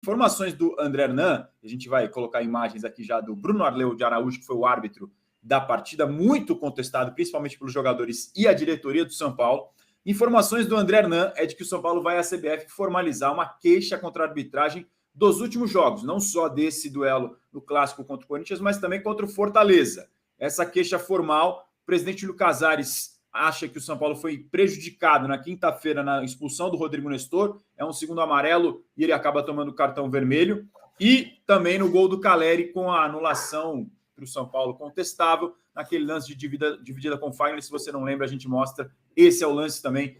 Informações do André Hernan, a gente vai colocar imagens aqui já do Bruno Arleu de Araújo, que foi o árbitro da partida, muito contestado, principalmente pelos jogadores e a diretoria do São Paulo. Informações do André Hernan é de que o São Paulo vai à CBF formalizar uma queixa contra a arbitragem dos últimos jogos, não só desse duelo no Clássico contra o Corinthians, mas também contra o Fortaleza. Essa queixa formal, o presidente Júlio Casares acha que o São Paulo foi prejudicado na quinta-feira na expulsão do Rodrigo Nestor, é um segundo amarelo e ele acaba tomando cartão vermelho, e também no gol do Caleri com a anulação para o São Paulo contestável, naquele lance de dividida com o Fagner. Se você não lembra, a gente mostra. Esse é o lance também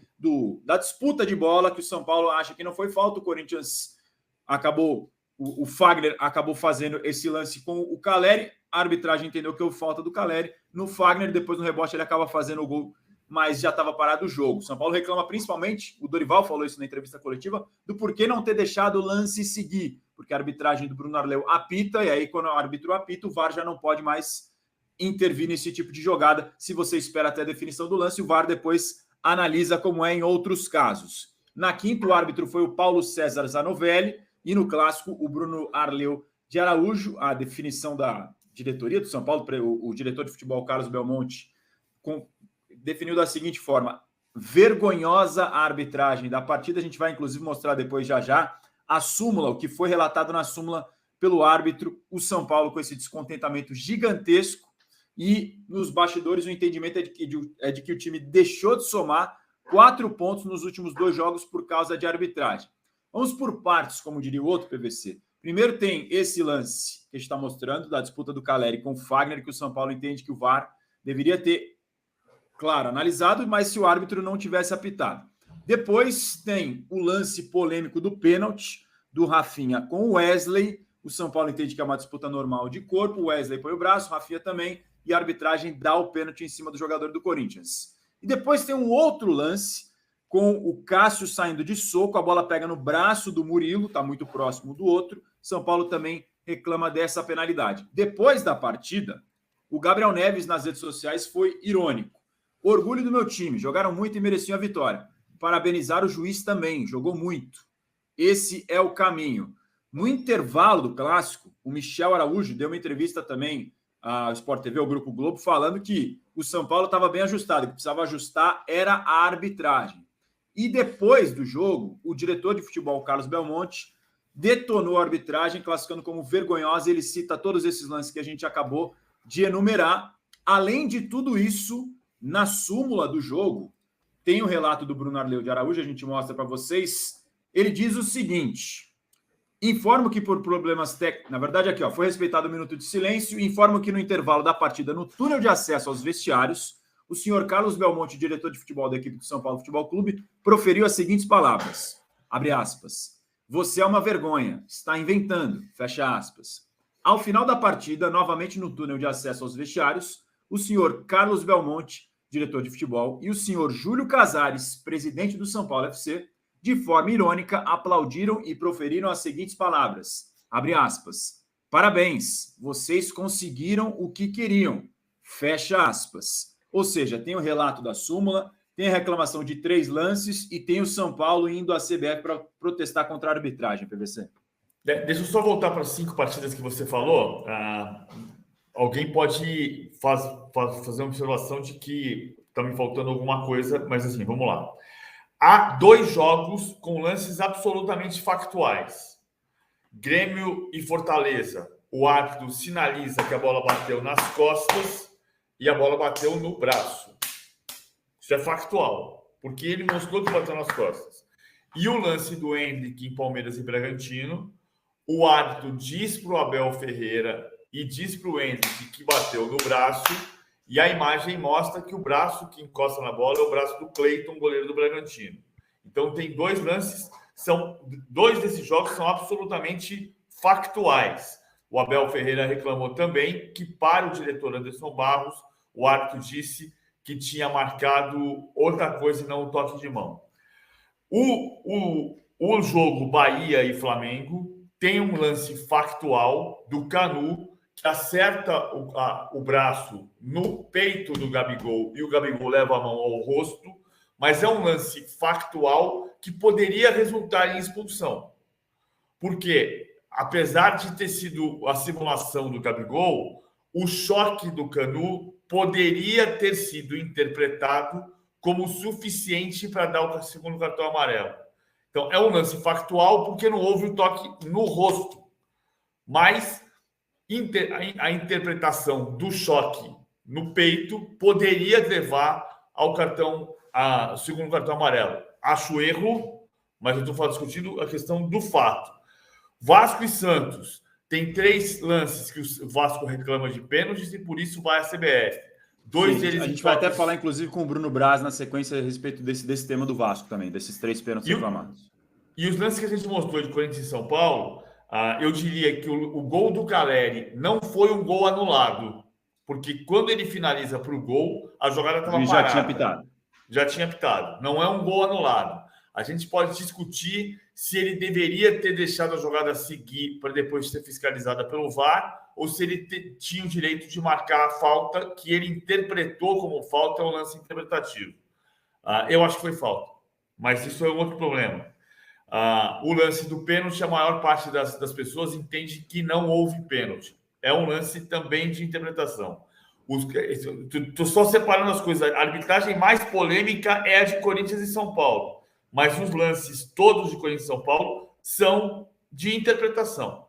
da disputa de bola, que o São Paulo acha que não foi falta, o Corinthians acabou, o Fagner acabou fazendo esse lance com o Caleri, a arbitragem entendeu que houve falta do Caleri no Fagner, depois no rebote ele acaba fazendo o gol, mas já estava parado o jogo. O São Paulo reclama principalmente, o Dorival falou isso na entrevista coletiva, do porquê não ter deixado o lance seguir, porque a arbitragem do Bruno Arleu apita, e aí quando o árbitro apita, o VAR já não pode mais intervir nesse tipo de jogada. Se você espera até a definição do lance, o VAR depois analisa como é em outros casos. Na quinta, o árbitro foi o Paulo César Zanovelli, e no Clássico, o Bruno Arleu de Araújo. A definição da diretoria do São Paulo, o diretor de futebol, Carlos Belmonte, definiu da seguinte forma: vergonhosa a arbitragem da partida. A gente vai, inclusive, mostrar depois, já, a súmula, o que foi relatado na súmula pelo árbitro. O São Paulo com esse descontentamento gigantesco, e nos bastidores o entendimento é de que o time deixou de somar 4 pontos nos últimos 2 jogos por causa de arbitragem. Vamos por partes, como diria o outro PVC. Primeiro tem esse lance que a gente está mostrando, da disputa do Caleri com o Fagner, que o São Paulo entende que o VAR deveria ter, claro, analisado, mas se o árbitro não tivesse apitado. Depois tem o lance polêmico do pênalti do Rafinha com o Wesley. O São Paulo entende que é uma disputa normal de corpo, o Wesley põe o braço, o Rafinha também, e a arbitragem dá o pênalti em cima do jogador do Corinthians. E depois tem um outro lance com o Cássio saindo de soco, a bola pega no braço do Murilo, está muito próximo do outro. São Paulo também reclama dessa penalidade. Depois da partida, o Gabriel Neves nas redes sociais foi irônico. Orgulho do meu time, jogaram muito e mereciam a vitória. Parabenizar o juiz também, jogou muito. Esse é o caminho. No intervalo do Clássico, o Michel Araújo deu uma entrevista também ao Sport TV, ao Grupo Globo, falando que o São Paulo estava bem ajustado, o que precisava ajustar era a arbitragem. E depois do jogo, o diretor de futebol, Carlos Belmonte, detonou a arbitragem, classificando como vergonhosa. Ele cita todos esses lances que a gente acabou de enumerar. Além de tudo isso, na súmula do jogo, tem o relato do Bruno Arleu de Araújo, a gente mostra para vocês. Ele diz o seguinte: informo que por problemas técnicos... Na verdade, aqui, foi respeitado o minuto de silêncio. Informo que no intervalo da partida, no túnel de acesso aos vestiários, o senhor Carlos Belmonte, diretor de futebol da equipe do São Paulo Futebol Clube, proferiu as seguintes palavras, abre aspas: você é uma vergonha, está inventando, fecha aspas. Ao final da partida, novamente no túnel de acesso aos vestiários, o senhor Carlos Belmonte, diretor de futebol, e o senhor Júlio Casares, presidente do São Paulo FC, de forma irônica, aplaudiram e proferiram as seguintes palavras, abre aspas: parabéns, vocês conseguiram o que queriam, fecha aspas. Ou seja, tem o relato da súmula, tem a reclamação de 3 lances e tem o São Paulo indo à CBF para protestar contra a arbitragem, PVC. Deixa eu só voltar para as 5 partidas que você falou. Alguém pode fazer uma observação de que está me faltando alguma coisa, mas assim, vamos lá. Há 2 jogos com lances absolutamente factuais. Grêmio e Fortaleza. O árbitro sinaliza que a bola bateu nas costas e a bola bateu no braço. Isso é factual, porque ele mostrou que bateu nas costas. E o lance do Endrick em Palmeiras e Bragantino, o árbitro diz para o Abel Ferreira e diz para o Endrick que bateu no braço, e a imagem mostra que o braço que encosta na bola é o braço do Cleiton, goleiro do Bragantino. Então tem 2 lances, 2 desses jogos são absolutamente factuais. O Abel Ferreira reclamou também que, para o diretor Anderson Barros, o árbitro disse que tinha marcado outra coisa e não o toque de mão. O jogo Bahia e Flamengo tem um lance factual do Canu, que acerta o braço no peito do Gabigol e o Gabigol leva a mão ao rosto, mas é um lance factual que poderia resultar em expulsão. Porque, apesar de ter sido a simulação do Gabigol, o choque do Canu poderia ter sido interpretado como suficiente para dar o segundo cartão amarelo. Então, é um lance factual porque não houve o toque no rosto. Mas a interpretação do choque no peito poderia levar ao segundo cartão amarelo. Acho erro, mas eu estou discutindo a questão do fato. Vasco e Santos tem 3 lances que o Vasco reclama de pênaltis e por isso vai à CBF. A gente vai até falar, inclusive, com o Bruno Braz na sequência a respeito desse tema do Vasco também, desses 3 pênaltis reclamados. E os lances que a gente mostrou de Corinthians e São Paulo, eu diria que o gol do Caleri não foi um gol anulado, porque quando ele finaliza para o gol, a jogada estava parada. Já tinha pitado. Já tinha pitado. Não é um gol anulado. A gente pode discutir se ele deveria ter deixado a jogada seguir para depois ser fiscalizada pelo VAR ou se ele tinha o direito de marcar a falta que ele interpretou como falta, é um lance interpretativo. Eu acho que foi falta, mas isso é um outro problema. O lance do pênalti, a maior parte das pessoas entende que não houve pênalti. É um lance também de interpretação. Estou só separando as coisas. A arbitragem mais polêmica é a de Corinthians e São Paulo. Mas os lances todos de Corinthians e São Paulo são de interpretação.